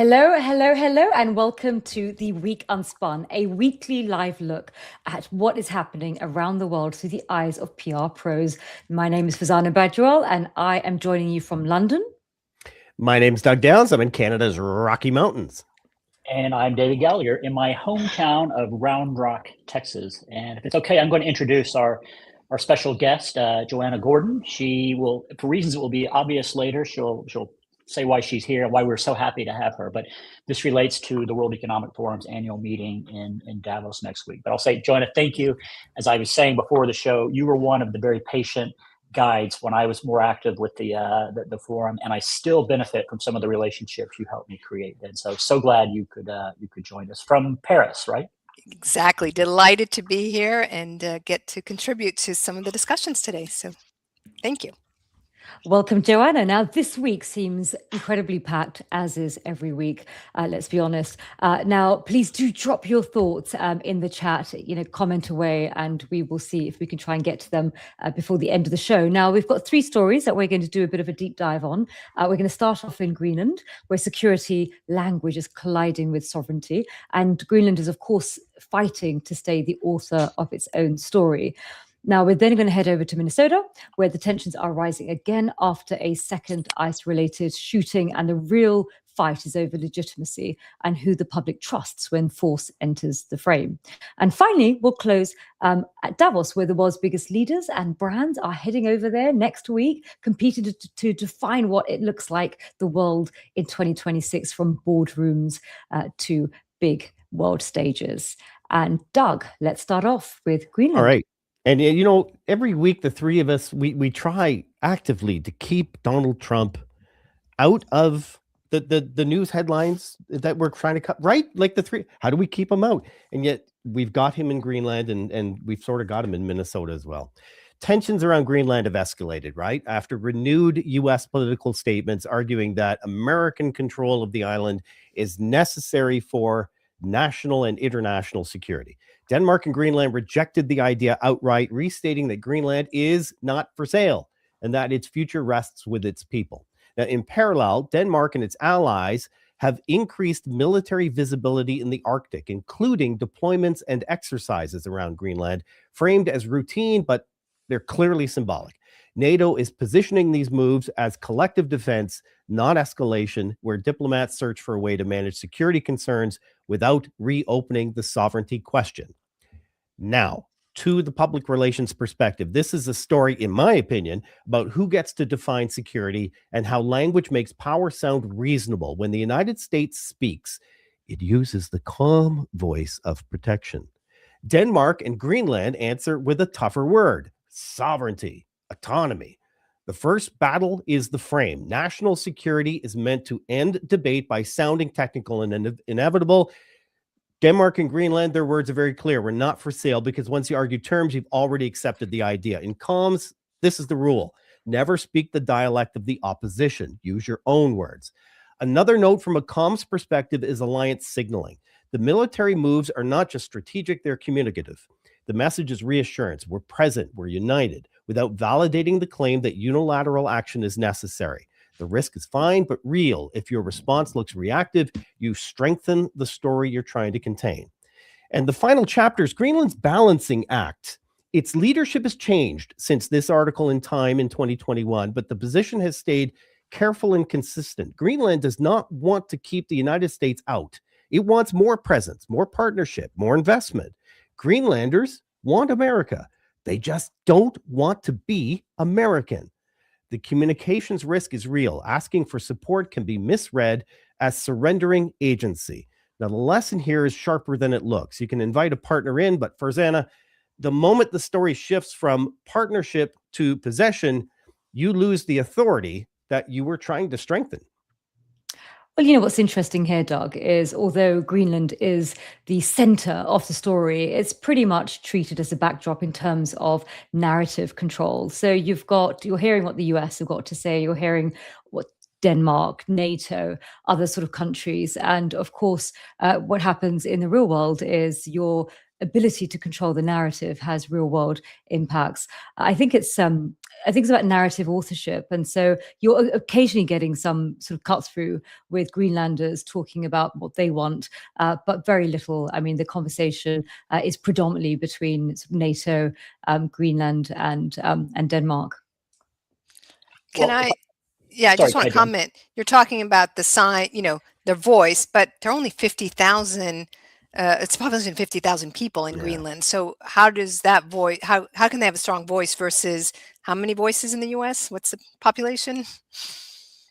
Hello, hello, hello, and welcome to the Week Unspun, a weekly live look at what is happening around the world through the eyes of PR pros. My name is Fazana Badgerwell, and I am joining you from London. My name's Doug Downs. I'm in Canada's Rocky Mountains. And I'm David Gallagher in my hometown of Round Rock, Texas. And if it's okay, I'm going to introduce our special guest, Joanna Gordon. She will, for reasons that will be obvious later, she'll say why she's here and why we're so happy to have her. But this relates to the World Economic Forum's annual meeting in Davos next week. But I'll say, Joanna, thank you. As I was saying before the show, you were one of the very patient guides when I was more active with the forum, and I still benefit from some of the relationships you helped me create. And so glad you could join us from Paris, right? Exactly. Delighted to be here and get to contribute to some of the discussions today. So thank you. Welcome, Joanna. Now, this week seems incredibly packed, as is every week, let's be honest. Now, please do drop your thoughts in the chat, comment away, and we will see if we can try and get to them before the end of the show. Now, we've got three stories that we're going to do a bit of a deep dive on. We're going to start off in Greenland, where security language is colliding with sovereignty. And Greenland is, of course, fighting to stay the author of its own story. Now, we're then going to head over to Minnesota, where the tensions are rising again after a second ICE-related shooting, and the real fight is over legitimacy and who the public trusts when force enters the frame. And finally, we'll close at Davos, where the world's biggest leaders and brands are heading over there next week, competing to define what it looks like, the world in 2026, from boardrooms to big world stages. And Doug, let's start off with Greenland. All right. And, every week, the three of us, we try actively to keep Donald Trump out of the news headlines that we're trying to cut, right? Like the three, how do we keep him out? And yet we've got him in Greenland and we've sort of got him in Minnesota as well. Tensions around Greenland have escalated, right? After renewed U.S. political statements arguing that American control of the island is necessary for national and international security. Denmark and Greenland rejected the idea outright, restating that Greenland is not for sale and that its future rests with its people. Now, in parallel, Denmark and its allies have increased military visibility in the Arctic, including deployments and exercises around Greenland, framed as routine, but they're clearly symbolic. NATO is positioning these moves as collective defense, not escalation, where diplomats search for a way to manage security concerns without reopening the sovereignty question. Now, to the public relations perspective, this is a story, in my opinion, about who gets to define security and how language makes power sound reasonable. When the United States speaks, it uses the calm voice of protection. Denmark and Greenland answer with a tougher word: sovereignty, autonomy. The first battle is the frame. National security is meant to end debate by sounding technical and inevitable. Denmark and Greenland, their words are very clear. We're not for sale, because once you argue terms, you've already accepted the idea. In comms, this is the rule. Never speak the dialect of the opposition. Use your own words. Another note from a comms perspective is alliance signaling. The military moves are not just strategic, they're communicative. The message is reassurance. We're present, we're united, without validating the claim that unilateral action is necessary. The risk is fine, but real. If your response looks reactive, you strengthen the story you're trying to contain. And the final chapter is Greenland's balancing act. Its leadership has changed since this article in Time in 2021, but the position has stayed careful and consistent. Greenland does not want to keep the United States out. It wants more presence, more partnership, more investment. Greenlanders want America. They just don't want to be American. The communications risk is real. Asking for support can be misread as surrendering agency. Now, the lesson here is sharper than it looks. You can invite a partner in, but Farzana, the moment the story shifts from partnership to possession, you lose the authority that you were trying to strengthen. Well, what's interesting here, Doug, is although Greenland is the center of the story, it's pretty much treated as a backdrop in terms of narrative control. So you're hearing what the US have got to say, you're hearing what Denmark, NATO, other sort of countries. And of course, what happens in the real world is you're ability to control the narrative has real world impacts. I think it's about narrative authorship, and so you're occasionally getting some sort of cut through with Greenlanders talking about what they want, but very little. I mean, the conversation is predominantly between NATO, Greenland, and Denmark. Can Well, I? Yeah, I sorry, just want to go ahead, Jen. comment. You're talking about the sign, their voice, but there are only 50,000. It's a population of 50,000 people in Yeah. Greenland. So how does that voice? How can they have a strong voice versus how many voices in the U.S.? What's the population?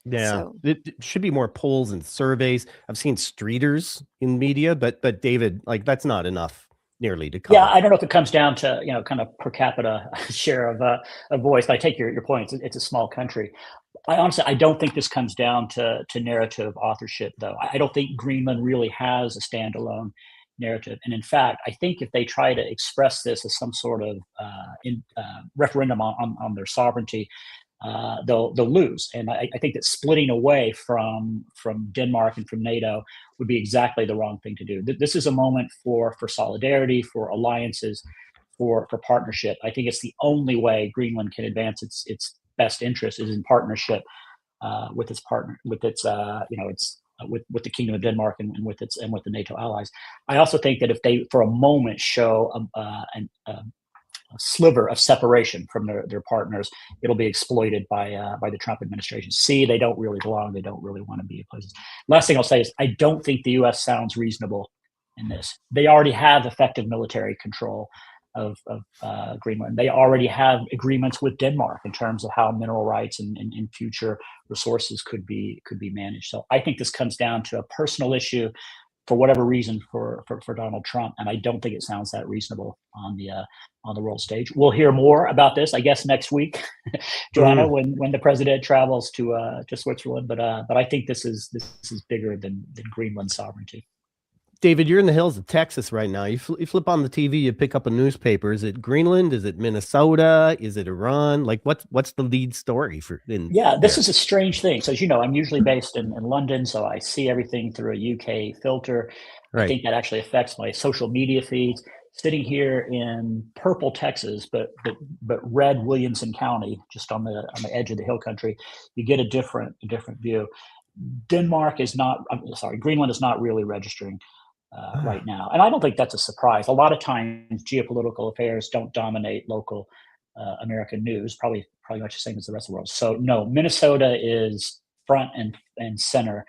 Yeah, So it should be more polls and surveys. I've seen streeters in media, but David, like that's not enough nearly to cover. Yeah, I don't know if it comes down to kind of per capita share of voice. But I take your point. It's a small country. I don't think this comes down to narrative authorship, though. I don't think Greenland really has a standalone narrative. And in fact, I think if they try to express this as some sort of referendum on their sovereignty, they'll lose. And I think that splitting away from Denmark and from NATO would be exactly the wrong thing to do. This is a moment for solidarity, for alliances, for partnership. I think it's the only way Greenland can advance its best interest is in partnership with its partner, with its with the Kingdom of Denmark and with the NATO allies. I also think that if they for a moment show a sliver of separation from their partners, it'll be exploited by the Trump administration. See, they don't really belong. They don't really want to be in places. Last thing I'll say is I don't think the U.S. sounds reasonable in this. They already have effective military control of Greenland. They already have agreements with Denmark in terms of how mineral rights and future resources could be managed. So I think this comes down to a personal issue for whatever reason for Donald Trump, and I don't think it sounds that reasonable on the world stage. We'll hear more about this, I guess, next week, Joanna, when the president travels to Switzerland. But I think this is bigger than Greenland sovereignty. David, you're in the hills of Texas right now. You flip on the TV, you pick up a newspaper. Is it Greenland? Is it Minnesota? Is it Iran? Like what's the lead story for? This is a strange thing. So as you know, I'm usually based in London, so I see everything through a UK filter. Right. I think that actually affects my social media feeds. Sitting here in purple Texas, but red Williamson County, just on the edge of the hill country, you get a different view. Greenland is not really registering right now. And I don't think that's a surprise. A lot of times geopolitical affairs don't dominate local American news, probably much the same as the rest of the world. So no, Minnesota is front and center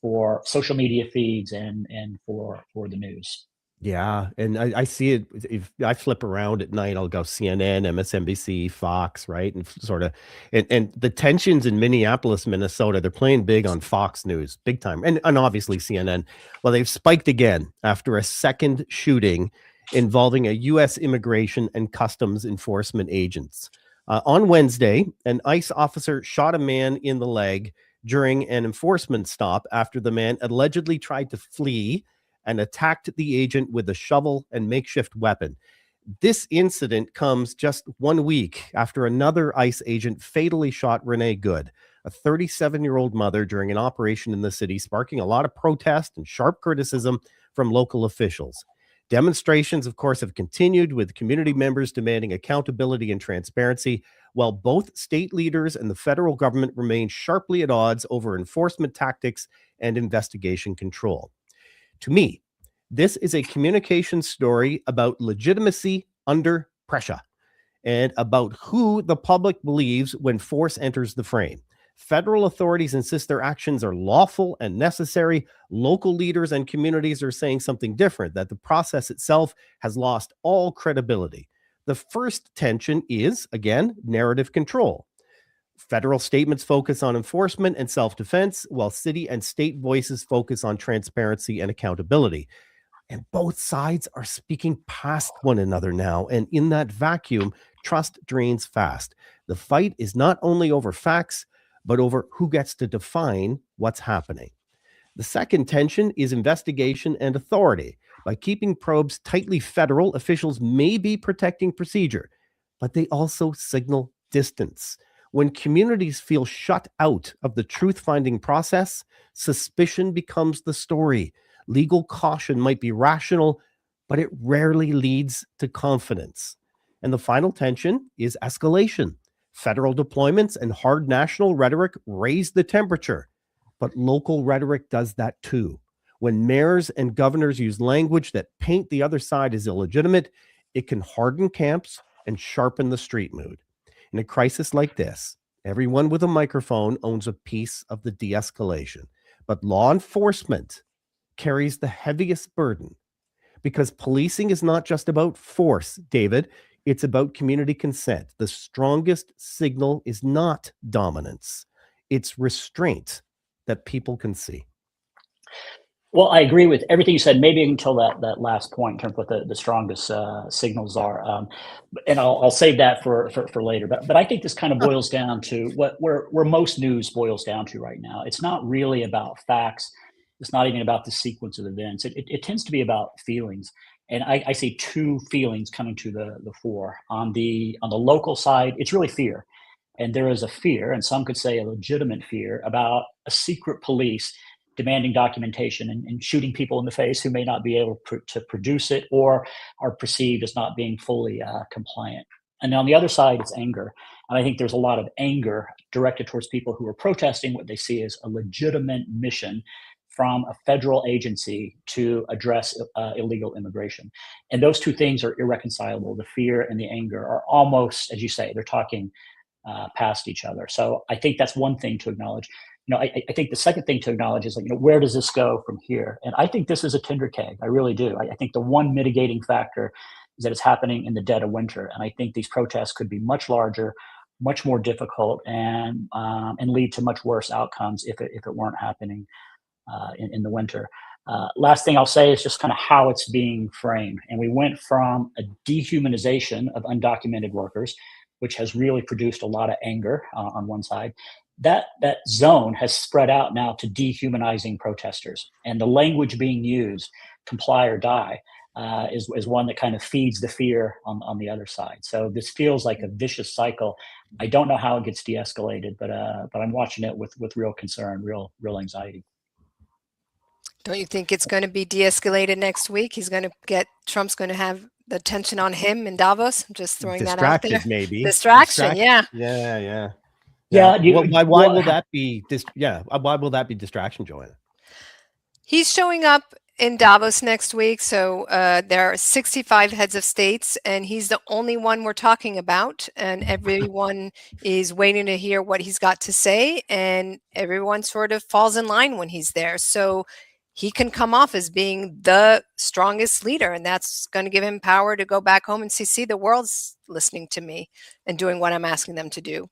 for social media feeds and for the news. Yeah, and I see it. If I flip around at night, I'll go CNN, MSNBC, Fox, right? And sort of, and the tensions in Minneapolis, Minnesota, they're playing big on Fox News, big time. And obviously CNN. Well, they've spiked again after a second shooting involving a U.S. immigration and customs enforcement agents. On Wednesday, an ICE officer shot a man in the leg during an enforcement stop after the man allegedly tried to flee and attacked the agent with a shovel and makeshift weapon. This incident comes just 1 week after another ICE agent fatally shot Renee Good, a 37-year-old mother, during an operation in the city, sparking a lot of protest and sharp criticism from local officials. Demonstrations, of course, have continued, with community members demanding accountability and transparency, while both state leaders and the federal government remain sharply at odds over enforcement tactics and investigation control. To me, this is a communication story about legitimacy under pressure and about who the public believes when force enters the frame. Federal authorities insist their actions are lawful and necessary. Local leaders and communities are saying something different, that the process itself has lost all credibility. The first tension is, again, narrative control. Federal statements focus on enforcement and self-defense, while city and state voices focus on transparency and accountability. And both sides are speaking past one another now. And in that vacuum, trust drains fast. The fight is not only over facts, but over who gets to define what's happening. The second tension is investigation and authority. By keeping probes tightly federal, officials may be protecting procedure, but they also signal distance. When communities feel shut out of the truth-finding process, suspicion becomes the story. Legal caution might be rational, but it rarely leads to confidence. And the final tension is escalation. Federal deployments and hard national rhetoric raise the temperature, but local rhetoric does that too. When mayors and governors use language that paint the other side as illegitimate, it can harden camps and sharpen the street mood. In a crisis like this, everyone with a microphone owns a piece of the de-escalation, but law enforcement carries the heaviest burden because policing is not just about force, David. It's about community consent. The strongest signal is not dominance. It's restraint that people can see. Well, I agree with everything you said, maybe until that last point in terms of what the strongest signals are. And I'll save that for later. But I think this kind of boils down to where most news boils down to right now. It's not really about facts. It's not even about the sequence of events. It tends to be about feelings. And I see two feelings coming to the fore. On the local side, it's really fear. And there is a fear, and some could say a legitimate fear, about a secret police demanding documentation and shooting people in the face who may not be able to produce it or are perceived as not being fully compliant. And on the other side, it's anger. And I think there's a lot of anger directed towards people who are protesting what they see as a legitimate mission from a federal agency to address illegal immigration. And those two things are irreconcilable. The fear and the anger are almost, as you say, they're talking past each other. So I think that's one thing to acknowledge. I think the second thing to acknowledge is where does this go from here? And I think this is a tinder keg. I really do. I think the one mitigating factor is that it's happening in the dead of winter. And I think these protests could be much larger, much more difficult, and lead to much worse outcomes if it weren't happening in the winter. Last thing I'll say is just kind of how it's being framed. And we went from a dehumanization of undocumented workers, which has really produced a lot of anger on one side. That zone has spread out now to dehumanizing protesters. And the language being used, comply or die, is one that kind of feeds the fear on the other side. So this feels like a vicious cycle. I don't know how it gets de-escalated, but I'm watching it with real concern, real anxiety. Don't you think it's going to be de-escalated next week? Trump's going to have the attention on him in Davos. I'm just throwing that out there. Maybe. Distraction, yeah. Yeah. Why will that be? Why will that be distraction, Joanna? He's showing up in Davos next week. So there are 65 heads of states, and he's the only one we're talking about. And everyone is waiting to hear what he's got to say. And everyone sort of falls in line when he's there. So he can come off as being the strongest leader, and that's going to give him power to go back home and see the world's listening to me and doing what I'm asking them to do.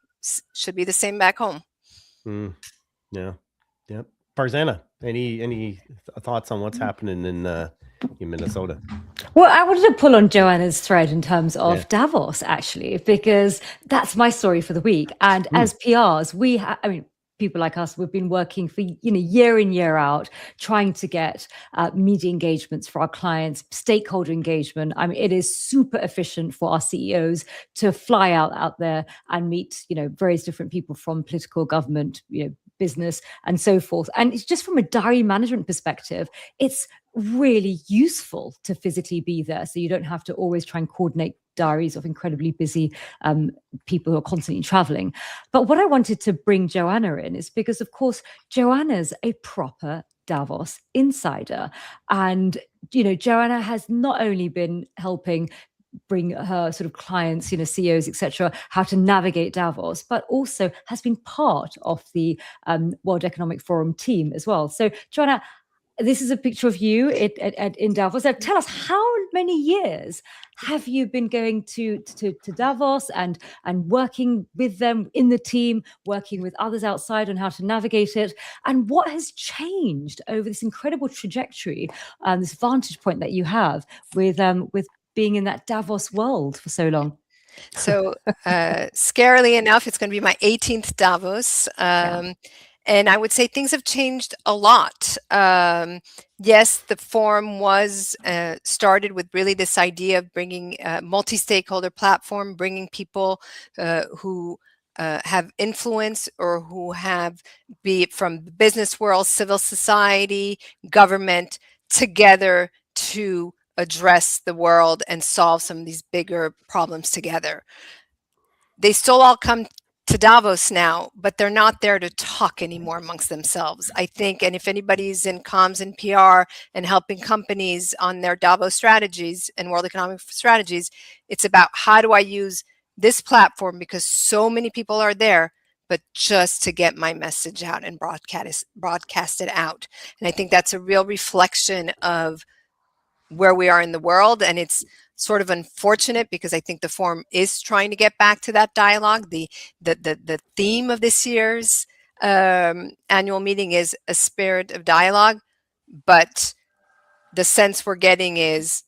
Should be the same back home. Yeah. Farzana, any thoughts on what's happening in Minnesota? Well, I wanted to pull on Joanna's thread in terms of Davos, actually, because that's my story for the week. And as PRs, people like us, we've been working for year in, year out, trying to get media engagements for our clients, stakeholder engagement. I mean, it is super efficient for our CEOs to fly out there and meet various different people from political, government, business, and so forth. And it's just from a diary management perspective, it's really useful to physically be there, so you don't have to always try and coordinate diaries of incredibly busy people who are constantly traveling. But what I wanted to bring Joanna in is because, of course, Joanna's a proper Davos insider. And, Joanna has not only been helping bring her sort of clients, CEOs, etc., how to navigate Davos, but also has been part of the World Economic Forum team as well. So, Joanna, this is a picture of you in Davos. Now, tell us, how many years have you been going to Davos and working with them in the team, working with others outside on how to navigate it? And what has changed over this incredible trajectory, this vantage point that you have with being in that Davos world for so long? So scarily enough, it's going to be my 18th Davos. And I would say things have changed a lot. Yes, the forum was started with really this idea of bringing a multi-stakeholder platform, bringing people who have influence or who have, be it from the business world, civil society, government, together to address the world and solve some of these bigger problems together. They still all come to Davos now, but they're not there to talk anymore amongst themselves, I think. And if anybody's in comms and PR and helping companies on their Davos strategies and world economic strategies, it's about how do I use this platform, because so many people are there, but just to get my message out and broadcast it out. And I think that's a real reflection of where we are in the world. And it's sort of unfortunate because I think the forum is trying to get back to that dialogue. The theme of this year's annual meeting is a spirit of dialogue, but the sense we're getting is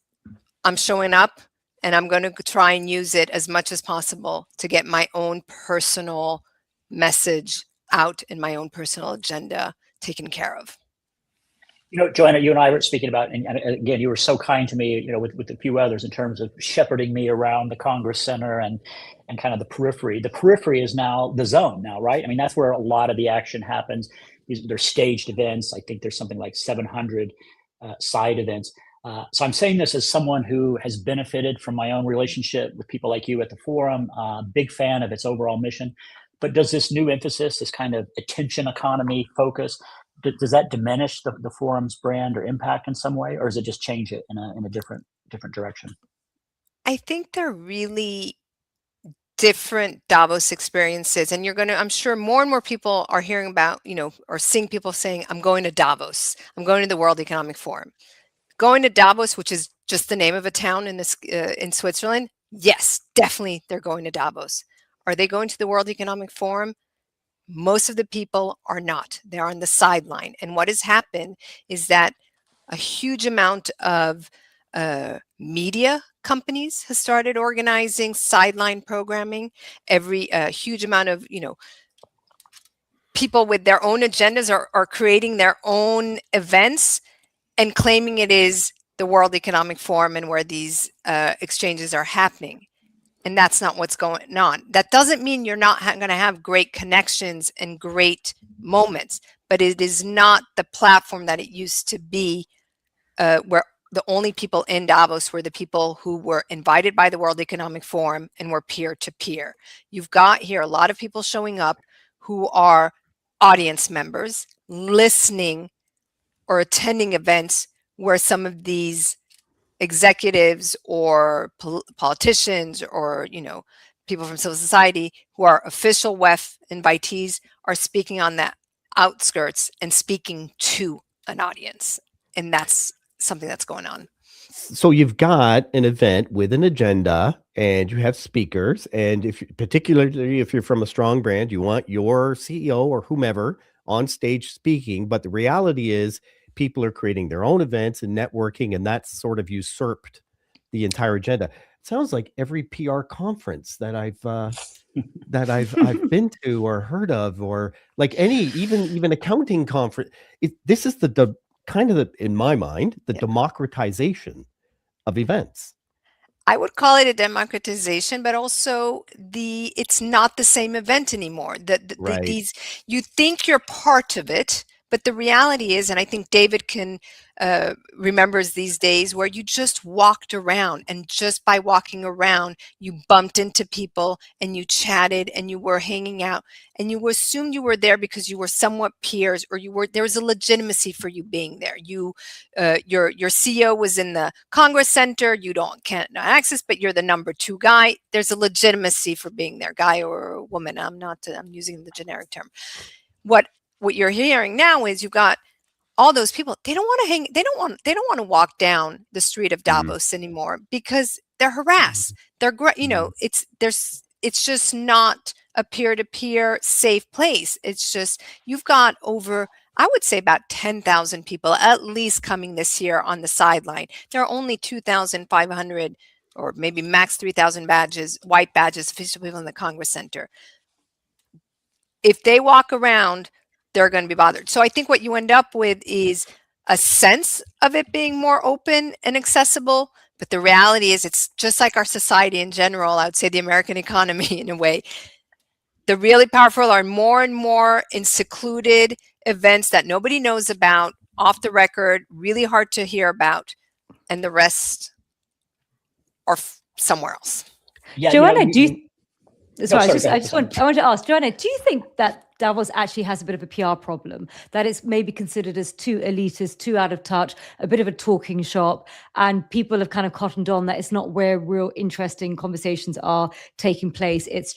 I'm showing up and I'm going to try and use it as much as possible to get my own personal message out and my own personal agenda taken care of. Joanna, you and I were speaking about, and again, you were so kind to me, with a few others in terms of shepherding me around the Congress Center and kind of the periphery. The periphery is now the zone now, right? I mean, that's where a lot of the action happens. They're staged events. I think there's something like 700 side events. So I'm saying this as someone who has benefited from my own relationship with people like you at the forum, big fan of its overall mission. But does this new emphasis, this kind of attention economy focus, does that diminish the forum's brand or impact in some way, or does it just change it in a different direction? I think they're really different Davos experiences, and I'm sure more and more people are hearing about, or seeing people saying, I'm going to Davos, I'm going to the World Economic Forum. Going to Davos, which is just the name of a town in Switzerland, yes, definitely they're going to Davos. Are they going to the World Economic Forum? Most of the people are not. They're on the sideline. And what has happened is that a huge amount of media companies has started organizing sideline programming. A huge amount of, people with their own agendas are creating their own events and claiming it is the World Economic Forum and where these exchanges are happening. And that's not what's going on. That doesn't mean you're not going to have great connections and great moments, but it is not the platform that it used to be, where the only people in Davos were the people who were invited by the World Economic Forum and were peer-to-peer. You've got here a lot of people showing up who are audience members, listening or attending events where some of these executives or politicians or people from civil society who are official WEF invitees are speaking on the outskirts and speaking to an audience, and that's something that's going on. So you've got an event with an agenda and you have speakers, and particularly if you're from a strong brand, you want your CEO or whomever on stage speaking, but the reality is people are creating their own events and networking, and that's sort of usurped the entire agenda. It sounds like every PR conference that I've been to or heard of, or like any even accounting conference. This is the kind of in my mind, the democratization of events. I would call it a democratization, but also it's not the same event anymore. Right. You think you're part of it, but the reality is, and I think David remembers these days where you just walked around, and just by walking around, you bumped into people and you chatted and you were hanging out and you assumed you were there because you were somewhat peers, or there was a legitimacy for you being there. Your CEO was in the Congress Center. You can't access, but you're the number 2 guy. There's a legitimacy for being there, guy or woman. I'm using the generic term. What you're hearing now is you've got all those people. They don't want to hang. They don't want to walk down the street of Davos anymore because they're harassed. They're it's just not a peer-to-peer safe place. It's just, you've got over, I would say, about 10,000 people at least coming this year on the sideline. There are only 2,500 or maybe max 3,000 white badges, official people in the Congress Center. If they walk around, they're going to be bothered. So I think what you end up with is a sense of it being more open and accessible. But the reality is, it's just like our society in general. I would say the American economy in a way. The really powerful are more and more in secluded events that nobody knows about, off the record, really hard to hear about. and the rest are somewhere else. Yeah, Joanna, sorry, I want to ask Joanna, do you think that Davos actually has a bit of a PR problem, that it's maybe considered as too elitist, too out of touch, a bit of a talking shop, and people have kind of cottoned on that it's not where real interesting conversations are taking place. It's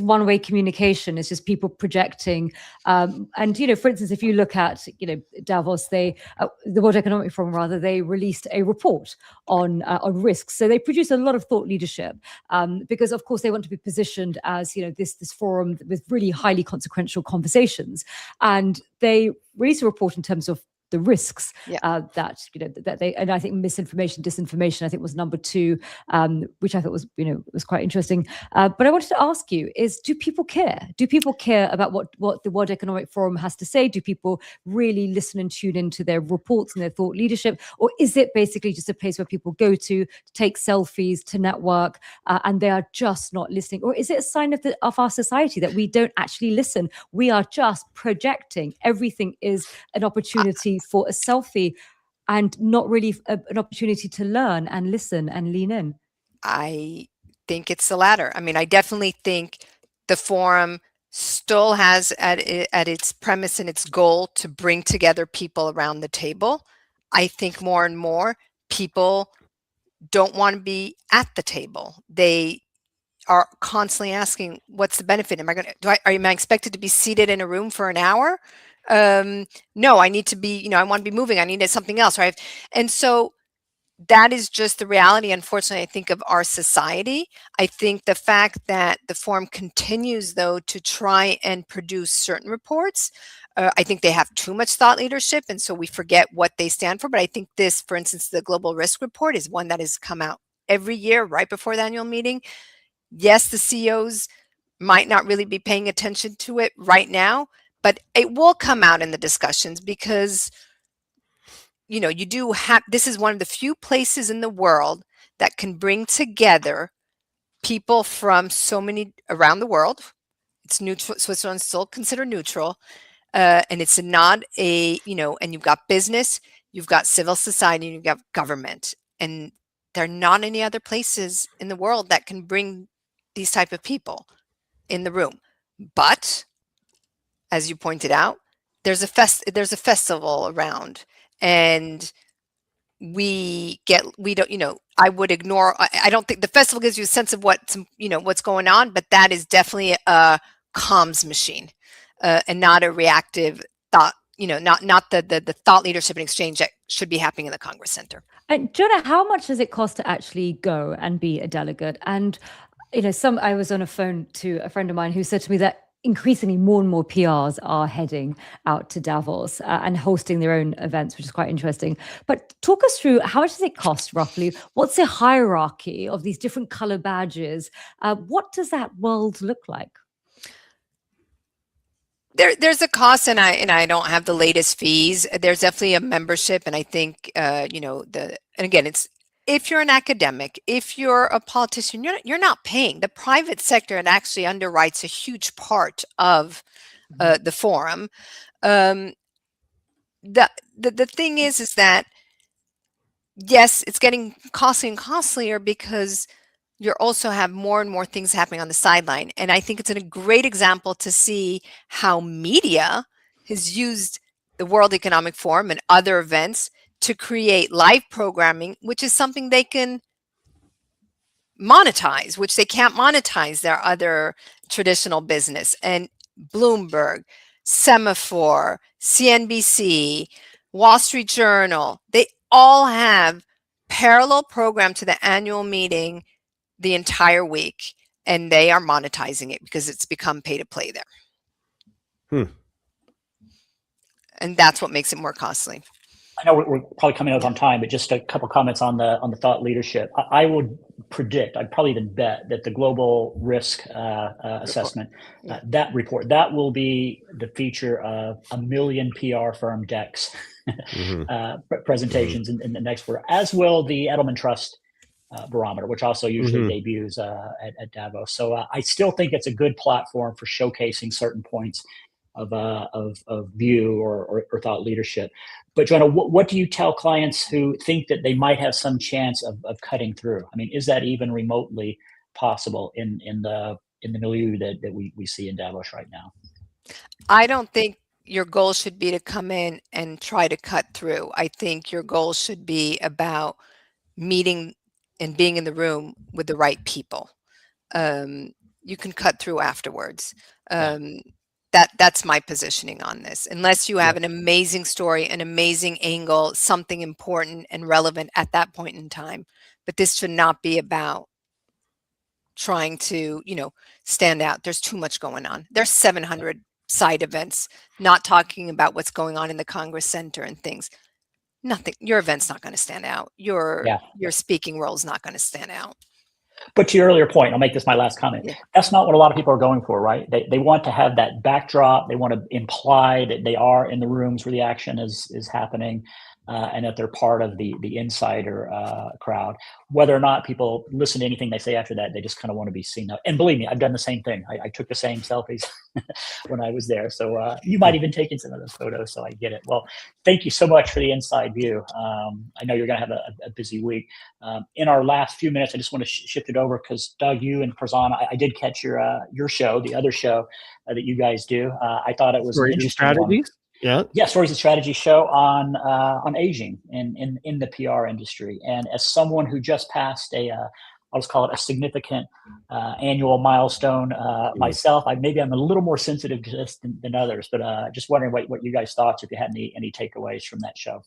one-way communication. It's just people projecting. And, for instance, if you look at, Davos, the World Economic Forum, rather, they released a report on risks. So they produce a lot of thought leadership because, of course, they want to be positioned as, this forum with really highly consequential conversations, and they released a report in terms of the risks that they, and I think misinformation, disinformation, I think was number 2, which I thought was quite interesting. But I wanted to ask you: do people care? Do people care about what the World Economic Forum has to say? Do people really listen and tune into their reports and their thought leadership, or is it basically just a place where people go to take selfies, to network, and they are just not listening? Or is it a sign of our society that we don't actually listen? We are just projecting. Everything is an opportunity for a selfie and not really an opportunity to learn and listen and lean in? I think it's the latter. I mean, I definitely think the forum still has at its premise and its goal to bring together people around the table. I think more and more people don't want to be at the table. They are constantly asking, what's the benefit? Am I expected to be seated in a room for an hour? No, I need to be, I want to be moving. I need something else, right? And so that is just the reality, unfortunately, I think, of our society. I think the fact that the forum continues, though, to try and produce certain reports, I think they have too much thought leadership, and so we forget what they stand for. But I think this, for instance, the Global Risk Report is one that has come out every year right before the annual meeting. Yes, the CEOs might not really be paying attention to it right now, but it will come out in the discussions because, you do have, this is one of the few places in the world that can bring together people from so many around the world. It's neutral. Switzerland's still considered neutral. And it's not and you've got business, you've got civil society, and you've got government. And there are not any other places in the world that can bring these type of people in the room. But as you pointed out, there's a festival around, and I don't think the festival gives you a sense of what's going on, but that is definitely a comms machine, and not a reactive thought, not the thought leadership and exchange that should be happening in the Congress Center. And Jonah, how much does it cost to actually go and be a delegate? And I was on a phone to a friend of mine who said to me that increasingly more and more PRs are heading out to Davos and hosting their own events, which is quite interesting. But talk us through, how much does it cost roughly? What's the hierarchy of these different color badges? What does that world look like? There's a cost, and I don't have the latest fees. There's definitely a membership, and I think and again, it's, if you're an academic, if you're a politician, you're not paying. The private sector, it actually underwrites a huge part of the forum. The thing is that, yes, it's getting costly and costlier because you also have more and more things happening on the sideline. And I think it's a great example to see how media has used the World Economic Forum and other events to create live programming, which is something they can monetize, which they can't monetize their other traditional business. And Bloomberg, Semaphore, CNBC, Wall Street Journal, they all have parallel program to the annual meeting the entire week, and they are monetizing it because it's become pay to play there. And that's what makes it more costly. I know we're probably coming up on time, but just a couple comments on the thought leadership. I would predict, I'd probably even bet, that the global risk assessment, that report, that will be the feature of 1 million PR firm decks, presentations in the next quarter, as will the Edelman Trust barometer, which also usually debuts at Davos. So I still think it's a good platform for showcasing certain points. view or thought leadership. But Joanna, what do you tell clients who think that they might have some chance of cutting through? I mean, is that even remotely possible in the milieu that we see in Davos right now? I don't think your goal should be to come in and try to cut through. I think your goal should be about meeting and being in the room with the right people. You can cut through afterwards. That's my positioning on this. Unless you have an amazing story, an amazing angle, something important and relevant at that point in time. But this should not be about trying to, stand out. There's too much going on. There's 700 side events, not talking about what's going on in the Congress Center and things. Nothing. Your event's not going to stand out. Your speaking role is not going to stand out. But to your earlier point, I'll make this my last comment. Yeah. That's not what a lot of people are going for, right? They want to have that backdrop. They want to imply that they are in the rooms where the action is happening, and that they're part of the insider crowd. Whether or not people listen to anything they say after that, they just kind of want to be seen. And believe me, I've done the same thing. I took the same selfies when I was there. So you might even taken some of those photos. So I get it. Well, thank you so much for the inside view. I know you're going to have a busy week. In our last few minutes, I just want to shift it over because Doug, you and Prasanna, I did catch your show, the other show that you guys do. I thought it was Stories an and interesting Strategies. one. Yeah, Stories and Strategy show on aging in the PR industry. And as someone who just passed I'll just call it a significant annual milestone myself, maybe I'm a little more sensitive to this than others, but just wondering what you guys thought, if you had any takeaways from that show.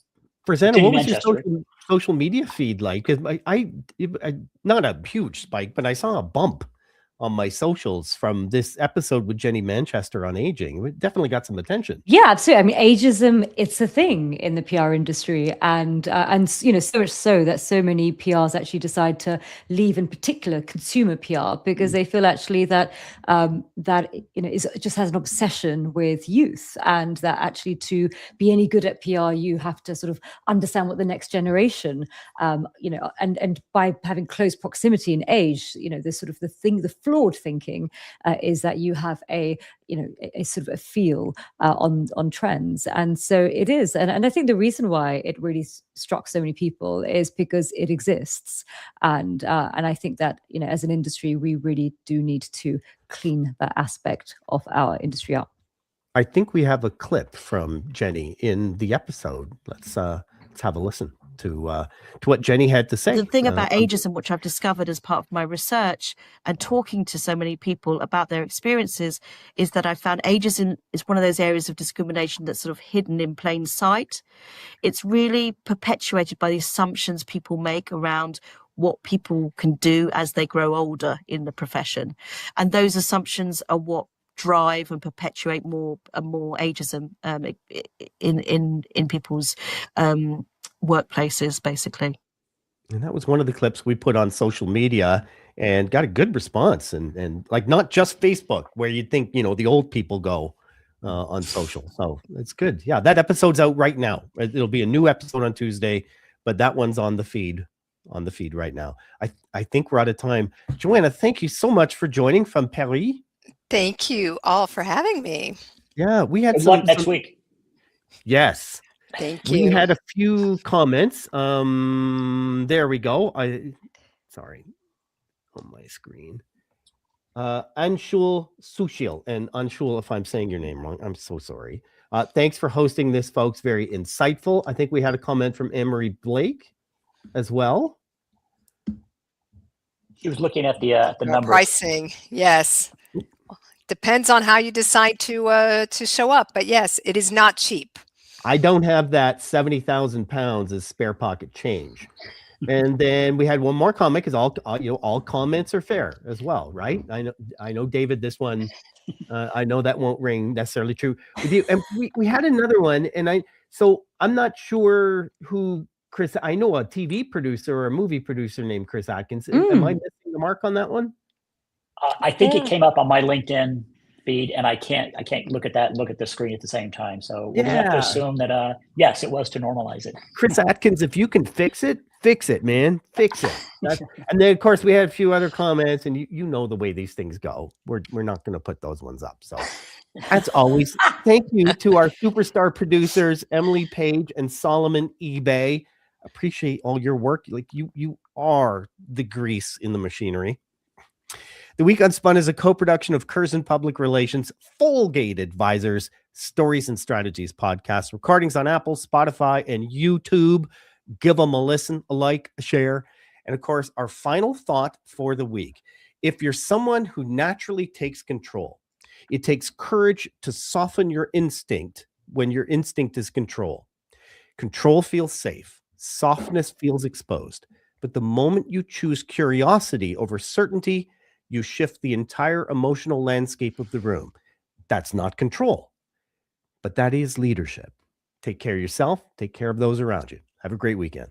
Prasanna, what was your social media feed like? Because I not a huge spike, but I saw a bump on my socials from this episode with Jenny Manchester on aging. It definitely got some attention. Yeah, absolutely. I mean, ageism, it's a thing in the PR industry, and so much so that so many PRs actually decide to leave, in particular consumer PR, because they feel actually that just has an obsession with youth, and that actually to be any good at PR, you have to sort of understand what the next generation, and by having close proximity in age, the flawed thinking is that you have a sort of a feel on trends. And so it is. And I think the reason why it really struck so many people is because it exists. And I think that, as an industry, we really do need to clean that aspect of our industry up. I think we have a clip from Jenny in the episode. Let's have a listen to what Jenny had to say. The thing about ageism, which I've discovered as part of my research and talking to so many people about their experiences, is that I found ageism is one of those areas of discrimination that's sort of hidden in plain sight. It's really perpetuated by the assumptions people make around what people can do as they grow older in the profession. And those assumptions are what drive and perpetuate more and more ageism in people's workplaces, basically. And that was one of the clips we put on social media and got a good response, and like not just Facebook, where you'd think the old people go on social. So it's good. Yeah, that episode's out right now. It'll be a new episode on Tuesday, but that one's on the feed right now. I think we're out of time. Joanna, thank you so much for joining from Paris. Thank you all for having me. Yeah, we had Good luck next week. Yes. Thank you. We had a few comments. There we go. Sorry, on my screen. Anshul Sushil, and Anshul, if I'm saying your name wrong, I'm so sorry. Thanks for hosting this, folks. Very insightful. I think we had a comment from Emery Blake as well. She was looking at the numbers. Pricing, yes. Depends on how you decide to show up, but yes, it is not cheap. I don't have that 70,000 pounds as spare pocket change. And then we had one more comment, because all comments are fair as well, right? I know, David, this one, I know that won't ring necessarily true with you. And we had another one, and I'm not sure who Chris. I know a TV producer or a movie producer named Chris Atkins. Am I missing the mark on that one? I think it came up on my LinkedIn feed, and I can't look at that and look at the screen at the same time. So we'll have to assume that yes, it was to normalize it. Chris Atkins, if you can fix it, Fix it, man. Fix it. And then, of course, we had a few other comments, and you know the way these things go. We're not going to put those ones up. So, as always, thank you to our superstar producers, Emily Page and Solomon eBay. Appreciate all your work. Like you are the grease in the machinery. The Week Unspun is a co-production of Curzon Public Relations, Fullgate Advisors, Stories and Strategies podcast. Recordings on Apple, Spotify, and YouTube. Give them a listen, a like, a share. And of course, our final thought for the week. If you're someone who naturally takes control, it takes courage to soften your instinct when your instinct is control. Control feels safe. Softness feels exposed. But the moment you choose curiosity over certainty, you shift the entire emotional landscape of the room. That's not control, but that is leadership. Take care of yourself. Take care of those around you. Have a great weekend.